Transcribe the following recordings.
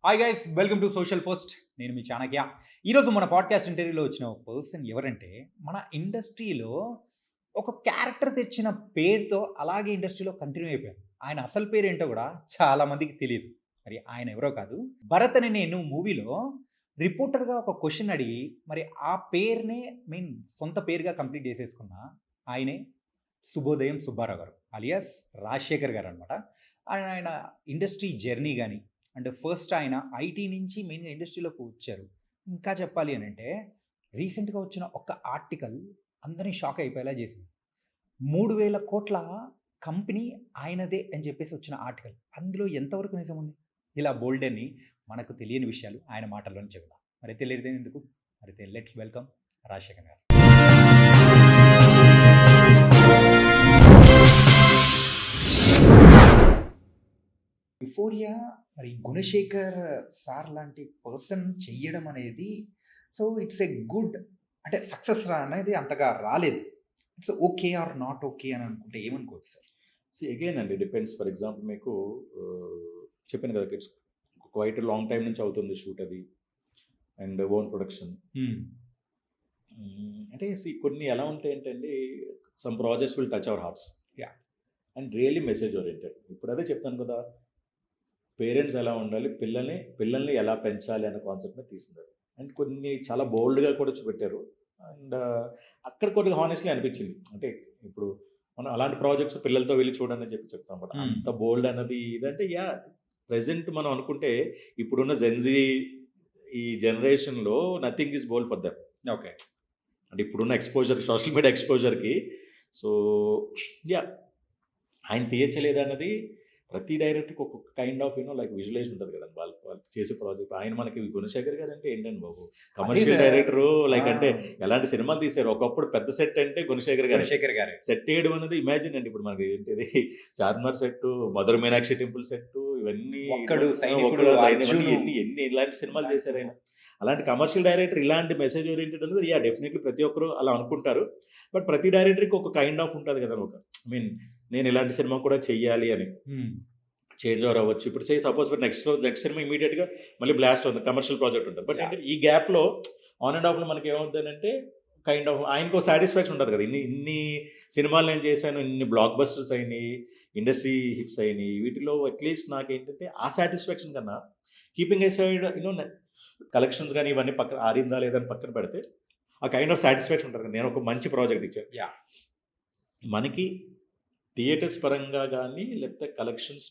Hi guys, welcome to social post. నేను మీ చాణక్య. ఈరోజు మన పాడ్కాస్ట్ ఇంటర్వ్యూలో వచ్చిన ఒక పర్సన్ ఎవరంటే, మన ఇండస్ట్రీలో ఒక క్యారెక్టర్ తెచ్చిన పేరుతో అలాగే ఇండస్ట్రీలో కంటిన్యూ అయిపోయారు. ఆయన అసలు పేరేంటో కూడా చాలా మందికి తెలియదు. మరి ఆయన ఎవరో కాదు, భరత్ అని నేను మూవీలో రిపోర్టర్గా ఒక క్వశ్చన్ అడిగి మరి ఆ పేరునే సొంత పేరుగా కంప్లీట్ చేసేసుకున్న ఆయనే శుభోదయం సుబ్బారావు గారు అలియాస్ రాజశేఖర్ గారు అనమాట. ఆయన ఇండస్ట్రీ జర్నీ కానీ అండ్ ఫస్ట్ ఆయన ఐటీ నుంచి మెయిన్గా ఇండస్ట్రీలోకి వచ్చారు. ఇంకా చెప్పాలి అని అంటే రీసెంట్గా వచ్చిన ఒక ఆర్టికల్ అందరినీ షాక్ అయిపోయేలా చేసింది. 3,000 కోట్ల కంపెనీ ఆయనదే అని చెప్పేసి వచ్చిన ఆర్టికల్. అందులో ఎంతవరకు నిజం ఉంది? ఇలా బోల్డ్ అని మనకు తెలియని విషయాలు ఆయన మాటల్లోనే చెబుదాం. మరి తెలియదు ఎందుకు? మరి లెట్స్ వెల్కమ్ రాజశేఖర్ గారు. యుఫోరియా మరి గుణశేఖర్ సార్ లాంటి పర్సన్ చెయ్యడం అనేది, సో ఇట్స్ ఏ గుడ్, అంటే సక్సెస్ అనేది అంతగా రాలేదు. It's okay or not okay అని అనుకుంటే ఏమనుకోవచ్చు సార్? అగైన్ అండి డిపెండ్స్. ఫర్ ఎగ్జాంపుల్ మీకు చెప్పాను కదా, ఇట్స్ క్వైట్ లాంగ్ టైం నుంచి అవుతుంది షూట్ అది అండ్ ఓన్ ప్రొడక్షన్. అంటే కొన్ని ఎలా ఉంటాయి ఏంటండి, some projects will touch our hearts and really message oriented. ఇప్పుడు అదే చెప్తాను కదా, పేరెంట్స్ ఎలా ఉండాలి, పిల్లల్ని ఎలా పెంచాలి అనే కాన్సెప్ట్ మీద తీసినారు. అండ్ కొన్ని చాలా బోల్డ్గా కూడా చూపెట్టారు. అండ్ అక్కడ కొద్దిగా హానెస్ట్లీ అనిపించింది. అంటే ఇప్పుడు మనం అలాంటి ప్రాజెక్ట్స్ పిల్లలతో వెళ్ళి చూడండి అని చెప్తాం. బట్ అంత బోల్డ్ అన్నది ఇదంటే ప్రెసెంట్ మనం అనుకుంటే ఇప్పుడున్న జెన్జీ ఈ జనరేషన్లో nothing is bold for them. Okay, అంటే ఇప్పుడున్న ఎక్స్పోజర్, సోషల్ మీడియా ఎక్స్పోజర్కి. సో ఆయన తీయచ్చలేదు అన్నది ప్రతి డైరెక్టర్కి ఒక్కొక్క కైండ్ ఆఫ్ లైక్ విజువలైజేషన్ ఉంటుంది కదా వాళ్ళు చేసే ప్రాజెక్ట్. ఆయన మనకి గుణశేఖర్ గారు అంటే ఏంటండి బాబు, కమర్షియల్ డైరెక్టరు. లైక్ అంటే ఎలాంటి సినిమాలు తీశారు. ఒకప్పుడు పెద్ద సెట్ అంటే గుణశేఖర్ గారు సెట్ చేయడం అనేది ఇమాజిన్ అండి. ఇప్పుడు మనకి ఏంటిది చార్మినార్ సెట్, మధుర మీనాక్షి టెంపుల్ సెట్, ఇవన్నీ ఎన్ని ఇలాంటి సినిమాలు చేశారు ఆయన. అలాంటి కమర్షియల్ డైరెక్టర్ ఇలాంటి మెసేజ్ ఓరియంటెడ్ అనేది డెఫినెట్లీ ప్రతి ఒక్కరు అలా అనుకుంటారు. బట్ ప్రతి డైరెక్టర్కి ఒక కైండ్ ఆఫ్ ఉంటుంది కదా, ఒక నేను ఇలాంటి సినిమా కూడా చెయ్యాలి అని చేంజ్ ఓవర్ అవ్వచ్చు. ఇప్పుడు సపోజ్ నెక్స్ట్ సినిమా ఇమీడియట్గా మళ్ళీ బ్లాస్ట్ ఉంది, కమర్షియల్ ప్రాజెక్ట్ ఉంటుంది. బట్ అంటే ఈ గ్యాప్లో ఆన్ అండ్ ఆఫ్లో మనకి ఏమవుతుందంటే కైండ్ ఆఫ్ ఆయనకు సాటిస్ఫాక్షన్ ఉంటుంది కదా, ఇన్ని సినిమాలు నేను చేశాను, ఇన్ని బ్లాక్ బస్టర్స్ అయినాయి, ఇండస్ట్రీ హిట్స్ అయినాయి, వీటిలో అట్లీస్ట్ నాకేంటంటే ఆ సాటిస్ఫాక్షన్ కన్నా కీపింగ్ ఏ సైడ్ కలెక్షన్స్ కానీ ఇవన్నీ పక్కన ఆడిందా లేదని పక్కన పెడితే ఆ కైండ్ ఆఫ్ సాటిస్ఫాక్షన్ ఉంటుంది. నేను ఒక మంచి ప్రాజెక్ట్ ఇచ్చాను. మనకి థియేటర్స్ పరంగా కానీ లేకపోతే కలెక్షన్స్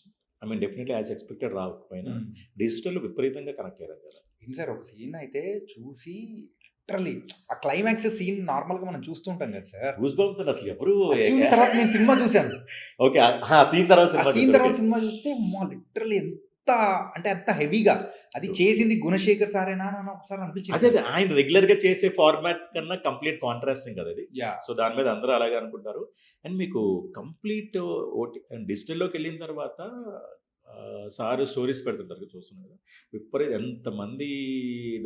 డెఫినెట్లీ యాజ్ ఎక్స్పెక్టెడ్ రాకపోయినా డిజిటల్ విపరీతంగా కనెక్ట్ అయ్యారు కదా. సార్ ఒక సీన్ అయితే చూసి లిటరలీ ఆ క్లైమాక్స్ సీన్ నార్మల్గా మనం చూస్తుంటాం కదా సార్, గూస్ బంప్స్ అని అసలు ఎవరు తర్వాత నేను సినిమా చూశాను. ఓకే, సీన్ తర్వాత సినిమా చూస్తే లిటరలీ అంటే అంత హెవీగా అది చేసింది గుణశేఖర్ సారేనా అని ఒకసారి అనిపించింది. అదే ఆయన రెగ్యులర్ గా చేసే ఫార్మాట్ కన్నా కంప్లీట్ కాంట్రాస్టింగ్ కదా అది. సో దాని మీద అందరూ అలాగే అనుకుంటారు. అండ్ మీకు కంప్లీట్ డిజిటల్లోకి వెళ్ళిన తర్వాత సార్ స్టోరీస్ పెడుతుంటారు చూస్తున్నారు, విపరీత ఎంతమంది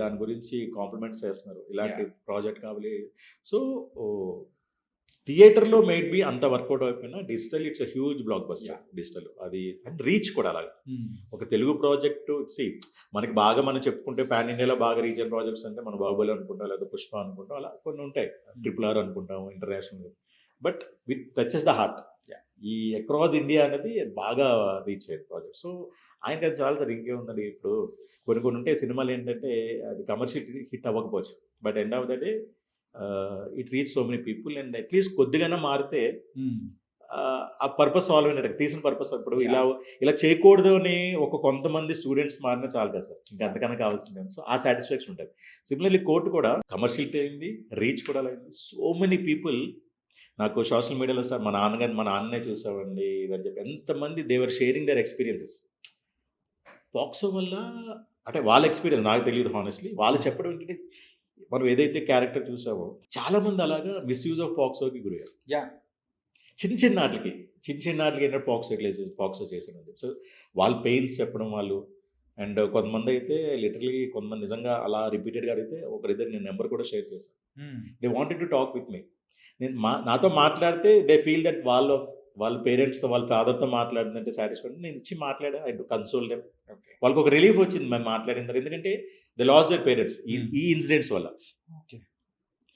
దాని గురించి కాంప్లిమెంట్స్ చేస్తున్నారు, ఇలాంటి ప్రాజెక్ట్ కావాలి. సో థియేటర్లో మేడ్ బి అంత వర్కౌట్ అయిపోయినా digital it's a huge block buster. Digital అది అండ్ రీచ్ కూడా అలాగే. ఒక తెలుగు ప్రాజెక్టు మనకి బాగా మనం చెప్పుకుంటే పాన్ ఇండియాలో బాగా రీచ్ అయిన ప్రాజెక్ట్స్ అంటే మనం బాహుబలి అనుకుంటాం, లేదా పుష్ప అనుకుంటాం, అలా కొన్ని ఉంటాయి. RRR అనుకుంటాం international. But with touches the heart. ఈ అక్రాస్ ఇండియా అనేది బాగా రీచ్ అయ్యేది ప్రాజెక్ట్. సో ఆయనకి అది చాలా సార్ ఇంకేముందండి. ఇప్పుడు కొన్ని ఉంటాయి సినిమాలు ఏంటంటే అది కమర్షియల్ హిట్ అవ్వకపోవచ్చు, but end of the day it reach so many people. And at least కొద్దిగానే మారితే ఆ పర్పస్ సాల్వ్ అయినట్టు, తీసిన పర్పస్. ఇప్పుడు ఇలా చేయకూడదు అని కొంతమంది స్టూడెంట్స్ మారినా చాలు కదా సార్, ఇంకా అంతకన్నా కావాల్సిందే. సో ఆ సాటిస్ఫాక్షన్ ఉంటుంది. సిమిలర్లీ కోర్టు కూడా కమర్షియల్ అయింది, రీచ్ కూడా అయింది. సో మెనీ పీపుల్ నాకు సోషల్ మీడియాలో సార్ మా నాన్ననే చూసామండి ఇదని చెప్పి ఎంతమంది దేవర్ షేరింగ్ దర్ ఎక్స్పీరియన్సెస్. పాక్సో వల్ల అంటే వాళ్ళ ఎక్స్పీరియన్స్ నాకు తెలియదు హానెస్ట్లీ. వాళ్ళు చెప్పడం ఏంటంటే మనం ఏదైతే క్యారెక్టర్ చూసామో చాలా మంది అలాగా మిస్యూజ్ ఆఫ్ పాక్సోకి గురయ్యారు. చిన్న నాటికి ఏంటంటే పాక్సో చేశాను. సో వాళ్ళ పెయిన్స్ చెప్పడం వాళ్ళు. అండ్ కొంతమంది అయితే లిటరలీ కొంతమంది నిజంగా అలా రిపీటెడ్గా అడిగితే ఒకరిద్దరు నేను నెంబర్ కూడా షేర్ చేశాను. They wanted to talk with me. నాతో మాట్లాడితే దే ఫీల్ దట్ వాళ్ళ పేరెంట్స్తో వాళ్ళ ఫాదర్తో మాట్లాడిందంటే సాటిస్ఫైడ్, నేను ఇచ్చి మాట్లాడా, ఐ కన్సోల్ దెమ్. ఓకే. వాళ్ళకి ఒక రిలీఫ్ వచ్చింది మేము మాట్లాడిన తర్వాత, ఎందుకంటే దే లాస్ దర్ పేరెంట్స్ ఈ ఇన్సిడెంట్స్ వల్ల. ఓకే.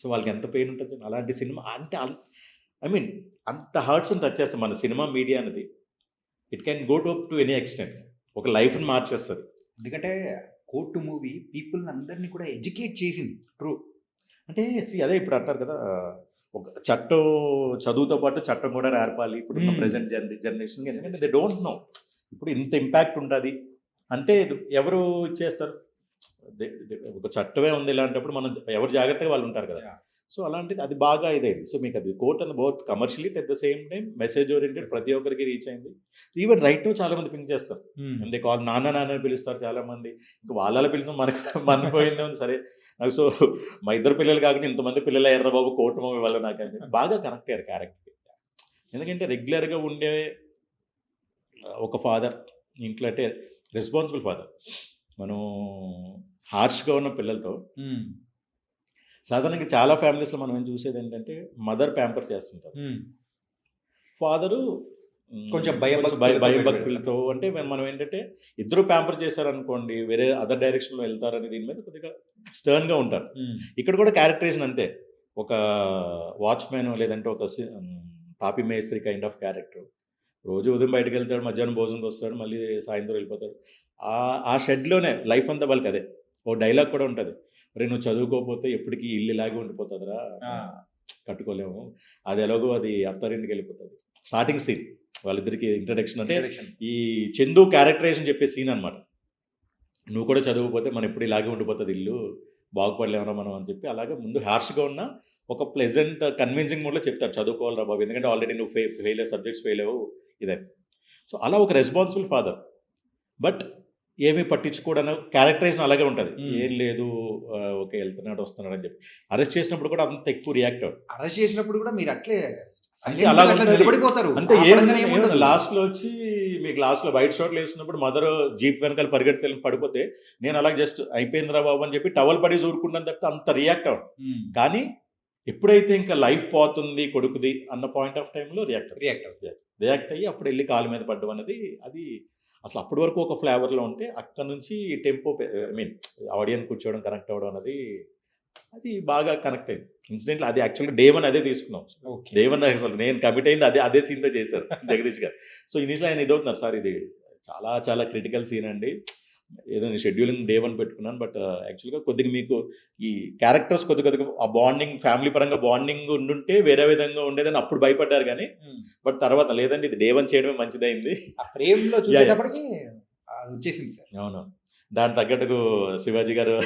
సో వాళ్ళకి ఎంత పెయిన్ ఉంటుంది. అలాంటి సినిమా అంటే ఐ మీన్ అంత హర్ట్స్ని టచ్ చేస్తాం మన సినిమా మీడియా అనేది. It can go to any extent, ఒక లైఫ్ని మార్చేస్తుంది. ఎందుకంటే కోర్టు మూవీ పీపుల్ అందరినీ కూడా ఎడ్యుకేట్ చేసింది. ట్రూ. అంటే అదే ఇప్పుడు అంటారు కదా, ఒక చట్టం చదువుతో పాటు చట్టం కూడా నేర్పాలి ఇప్పుడు ప్రెసెంట్ జనరేషన్కి. ఎందుకంటే దే డోంట్ నో ఇప్పుడు ఇంత ఇంపాక్ట్ ఉంటుంది అంటే ఎవరు ఇచ్చేస్తారు. ఒక చట్టమే ఉంది ఇలాంటప్పుడు మనం ఎవరు జాగ్రత్తగా వాళ్ళు ఉంటారు కదా. సో అలాంటిది అది బాగా ఇదైంది. సో మీకు అది court and both commercially at the same time message oriented, ప్రతి ఒక్కరికి రీచ్ అయింది. ఈవెన్ రైట్ ను చాలా మంది పింక్ చేస్తారు, అంటే కాల్ నాన్న నాన్న పిలుస్తారు చాలా మంది. ఇంకా వాళ్ళ పిల్లలు మనకు మనిపోయిందే ఉంది. సరే నాకు సో మా ఇద్దరు పిల్లలు కాకుండా ఇంతమంది పిల్లలు అయ్యారు బాబు కోర్టు మూవీ వల్ల నాకు అని బాగా కనెక్ట్ అయ్యారు క్యారెక్టర్కి. ఎందుకంటే రెగ్యులర్గా ఉండే ఒక ఫాదర్ ఇంట్లో అంటే రెస్పాన్సిబుల్ ఫాదర్, మనం హార్ష్గా ఉన్న పిల్లలతో సాధారణంగా చాలా ఫ్యామిలీస్లో మనం ఏం చూసేది ఏంటంటే మదర్ ప్యాంపర్ చేస్తుంటారు, ఫాదరు కొంచెం భయభక్తులతో. అంటే మనం ఏంటంటే ఇద్దరు ప్యాంపర్ చేశారనుకోండి వేరే అదర్ డైరెక్షన్లో వెళ్తారని దీని మీద కొద్దిగా స్టర్న్గా ఉంటారు. ఇక్కడ కూడా క్యారెక్టరేషన్ అంతే, ఒక వాచ్మెన్ లేదంటే ఒక తాపి మేస్త్రి కైండ్ ఆఫ్ క్యారెక్టర్. రోజు ఉదయం బయటకు వెళ్తాడు, మధ్యాహ్నం భోజనంకి వస్తాడు, మళ్ళీ సాయంత్రం వెళ్ళిపోతాడు. ఆ షెడ్లోనే లైఫ్ అంతా వాళ్ళకి అదే. ఓ డైలాగ్ కూడా ఉంటుంది, మరి నువ్వు చదువుకోకపోతే ఎప్పటికీ ఇల్లు ఇలాగే ఉండిపోతుందిరా, కట్టుకోలేము. అది ఎలాగో అది అత్తారింటికి వెళ్ళిపోతుంది. స్టార్టింగ్ సీన్ వాళ్ళిద్దరికి ఇంట్రడక్షన్, అంటే ఈ చందు క్యారెక్టరైజేషన్ చెప్పే సీన్ అనమాట. నువ్వు కూడా చదువుకోపోతే మనం ఎప్పుడు ఇలాగే ఉండిపోతుంది ఇల్లు, బాగుపడలేమరా మనం అని చెప్పి అలాగే ముందు హార్ష్గా ఉన్న ఒక ప్లెజెంట్ కన్విన్సింగ్ మూడ్లో చెప్తారు చదువుకోవాలరా బాబు, ఎందుకంటే ఆల్రెడీ నువ్వు ఫెయిల్ అయ్యే సబ్జెక్ట్స్ ఫెయిల్ అవ్వు ఇదే. సో అలా ఒక రెస్పాన్సిబుల్ ఫాదర్, బట్ ఏమీ పట్టించుకోవడం క్యారెక్టరైజేషన్ అలాగే ఉంటుంది. ఏం లేదు ఓకే వెళ్తున్నాడు వస్తున్నాడు అని చెప్పి. అరెస్ట్ చేసినప్పుడు కూడా అంత ఎక్కువ రియాక్ట్ అవ్వడు. అరెస్ట్ చేసినప్పుడు కూడా మీరు అట్లే అలా నిలబడిపోతారు. అంటే లాస్ట్లో వచ్చి మీకు లాస్ట్లో వైట్ షాట్లు వేసినప్పుడు మదర్ జీప్ వెనకాల పరిగెత్తి పడిపోతే నేను అలాగే జస్ట్ అయిపోయిందిరా బాబు అని చెప్పి టవల్ పడి చూరుకుంటాను తప్పితే అంత రియాక్ట్ అవ్వడు. కానీ ఎప్పుడైతే ఇంకా లైఫ్ పోతుంది కొడుకుది అన్న పాయింట్ ఆఫ్ టైంలో రియాక్ట్ అయ్యి అప్పుడు వెళ్ళి కాలు మీద పడ్డం అనేది అది అసలు అప్పటి వరకు ఒక ఫ్లేవర్లో ఉంటే అక్కడ నుంచి టెంపో ఐ మీన్ ఆడియన్స్ కూర్చోవడం కనెక్ట్ అవ్వడం అనేది అది బాగా కనెక్ట్ అయింది ఇన్సిడెంట్లో. అది యాక్చువల్గా డే1 అదే తీసుకున్నాం. డే1 అసలు నేను కమిట్ అయింది అదే సీన్తో చేశారు జగదీష్ గారు. సో ఇనిషియల్ ఆయన ఇదవుతున్నారు సార్ ఇది చాలా చాలా క్రిటికల్ సీన్ అండి, ఏదో నేను షెడ్యూలింగ్ డే1 పెట్టుకున్నాను, బట్ యాక్చువల్గా కొద్దిగా మీకు ఈ క్యారెక్టర్స్ కొద్దిగా ఆ బాండింగ్ ఫ్యామిలీ పరంగా బాండింగ్ ఉండుంటే వేరే విధంగా ఉండేదని అప్పుడు భయపడ్డారు. కానీ బట్ తర్వాత లేదండి ఇది డే1 చేయడమే మంచిదైంది. వచ్చేసింది సార్. అవును, దాని తగ్గట్టుకు శివాజీ గారు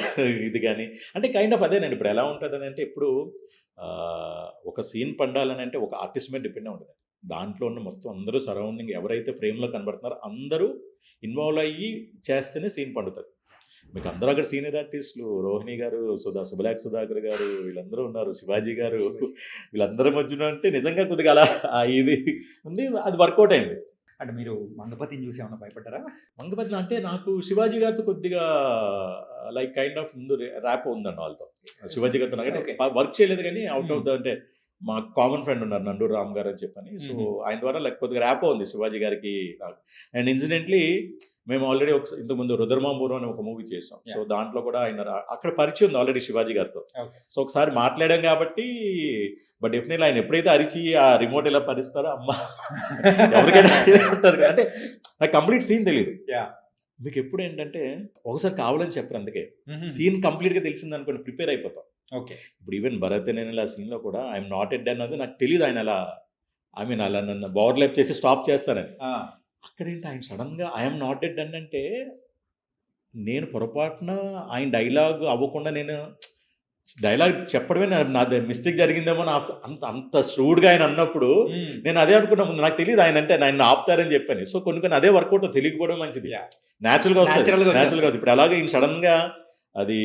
ఇది కానీ అంటే కైండ్ ఆఫ్ అదేనండి. ఇప్పుడు ఎలా ఉంటుంది అంటే ఇప్పుడు ఒక సీన్ పండాలని అంటే ఒక ఆర్టిస్ట్ మీద డిపెండ్ ఉంటుంది. దాంట్లో ఉన్న మొత్తం అందరూ సరౌండింగ్ ఎవరైతే ఫ్రేమ్లో కనబడుతున్నారో అందరూ ఇన్వాల్వ్ అయ్యి చేస్తేనే సీన్ పండుతుంది. మీకు అందరూ అక్కడ సీనియర్ ఆర్టిస్టులు రోహిణి గారు, సుభలాక్ సుధాకర్ గారు వీళ్ళందరూ ఉన్నారు, శివాజీ గారు, వీళ్ళందరి మధ్యన అంటే నిజంగా కొద్దిగా అలా ఇది ఉంది, అది వర్కౌట్ అయింది. అంటే మీరు మంగపతిని చూసి ఏమన్నా భయపడ్డారా? మంగపతి అంటే నాకు శివాజీ గారితో కొద్దిగా లైక్ కైండ్ ఆఫ్ ముందు ర్యాప్ ఉందండి వాళ్ళతో. శివాజీ గారితో నాకు వర్క్ చేయలేదు కానీ అవుట్ ఆఫ్ ద అంటే మా కామన్ ఫ్రెండ్ ఉన్నారు నండూరు రామ్ గారు అని చెప్పని. సో ఆయన ద్వారా లేకపోతే ర్యాప్ ఉంది శివాజీ గారికి నాకు. అండ్ ఇన్సిడెంట్లీ మేము ఆల్రెడీ ఇంతకుముందు రుద్రమాంబూరం అని ఒక మూవీ చేసాం. సో దాంట్లో కూడా ఆయన అక్కడ పరిచయం ఉంది ఆల్రెడీ శివాజీ గారితో. సో ఒకసారి మాట్లాడాం కాబట్టి, బట్ డెఫినెట్లీ ఆయన ఎప్పుడైతే అరిచి ఆ రిమోట్ ఎలా పరిస్తారో అమ్మ ఎవరికైనా ఉంటుంది. అంటే నాకు కంప్లీట్ సీన్ తెలియదు. మీకు ఎప్పుడు ఏంటంటే ఒకసారి కావాలని చెప్పరు, అందుకే సీన్ కంప్లీట్గా తెలిసింది అనుకోండి ప్రిపేర్ అయిపోతాం. ఓకే, ఇప్పుడు ఈవెన్ భరత్ నేను ఆ సీన్లో కూడా ఐఎమ్ నాట్ ఎడ్ అన్నది నాకు తెలియదు. ఆయన అలా ఐ మీన్ అలా నన్ను బోర్ లైప్ చేసి స్టాప్ చేస్తానని. అక్కడేంటి ఆయన సడన్గా ఐఎమ్ నాట్ డెడ్ అంటే నేను పొరపాటున ఆయన డైలాగ్ అవ్వకుండా నేను డైలాగ్ చెప్పడమే నాది మిస్టేక్ జరిగిందేమో అంత స్ట్రూడ్గా ఆయన అన్నప్పుడు నేను అదే అనుకున్నా. ముందు నాకు తెలియదు ఆయన అంటే ఆయన ఆపుతారని చెప్పాను. సో కొన్ని అదే వర్కౌట్ తెలియకపోవడం మంచిది, న్యాచురల్గా వస్తుంది. ఇప్పుడు అలాగే ఈయన సడన్గా అది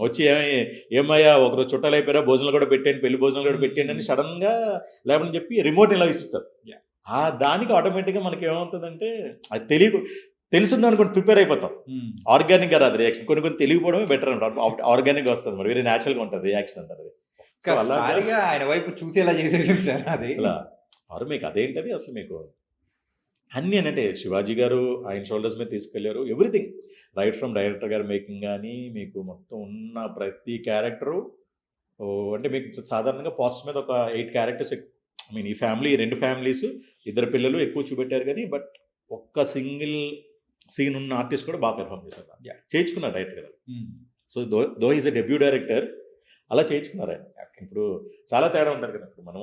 వచ్చి ఏమయ్యా ఒకరోజు చుట్టాలు అయిపోయారా, భోజనాలు కూడా పెట్టండి, పెళ్లి భోజనాలు కూడా పెట్టండి అని సడన్గా లేవని చెప్పి రిమోట్ ఇలా ఇస్తారు. దానికి ఆటోమేటిక్గా మనకి ఏమవుతుందంటే అది తెలుస్తుంది అనుకోండి ప్రిపేర్ అయిపోతాం. ఆర్గానిక్గా రాదు రియాక్షన్. కొన్ని తెలియకపోవడమే బెటర్ అంటారు, ఆర్గానిక్గా వస్తుంది, మరి వేరే న్యాచురల్గా ఉంటుంది రియాక్షన్ అంటారు. ఆయన వైపు చూసేలా చేసేసి సార్ అది అసలు ఆరు మీకు అదేంటది అసలు మీకు అన్నీ అంటే శివాజీ గారు ఆయన షోల్డర్స్ మీద తీసుకెళ్లారు. ఎవ్రీథింగ్ రైట్ ఫ్రమ్ డైరెక్టర్ గారు మేకింగ్ కానీ మీకు మొత్తం ఉన్న ప్రతి క్యారెక్టరు అంటే మీకు సాధారణంగా పోస్టర్ మీద ఒక 8 క్యారెక్టర్స్ ఐ మీన్ ఈ ఫ్యామిలీ 2 ఫ్యామిలీస్ 2 పిల్లలు ఎక్కువ చూపెట్టారు కానీ బట్ ఒక్క సింగిల్ సీన్ ఉన్న ఆర్టిస్ట్ కూడా బాగా పెర్ఫామ్ చేశారు. చేయించుకున్నారు డైరెక్టర్ గారు. So though is a debut director అలా చేయించుకున్నారు ఆయన. ఇప్పుడు చాలా తేడా ఉంటుంది కదా. ఇప్పుడు మనం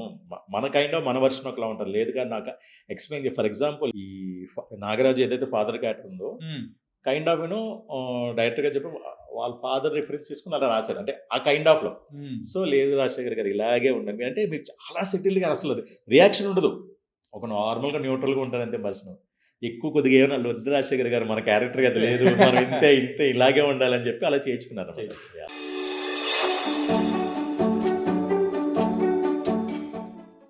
మన కైండ్ ఆఫ్ మన వర్షన్ ఒకలా ఉంటుంది. లేదు కానీ నాకు ఎక్స్ప్లెయిన్ ఫర్ ఎగ్జాంపుల్ ఈ నాగరాజు ఏదైతే ఫాదర్ క్యారెక్టర్ ఉందో కైండ్ ఆఫ్ డైరెక్టర్ గా చెప్పి వాళ్ళ ఫాదర్ రిఫరెన్స్ తీసుకుని అలా రాశారు. అంటే ఆ కైండ్ ఆఫ్ లో. సో లేదు రాజశేఖర్ గారు ఇలాగే ఉండండి అంటే మీకు చాలా సెటిల్డ్ గా అసలు రియాక్షన్ ఉండదు. ఒక నార్మల్ గా న్యూట్రల్ గా ఉంటారు అంతే పర్సన్. ఎక్కువ కొద్దిగా ఏమన్నా వద్దు రాజశేఖర్ గారు మన క్యారెక్టర్ అది లేదు మనం ఇంతే ఇలాగే ఉండాలని చెప్పి అలా చేయించుకున్నారు.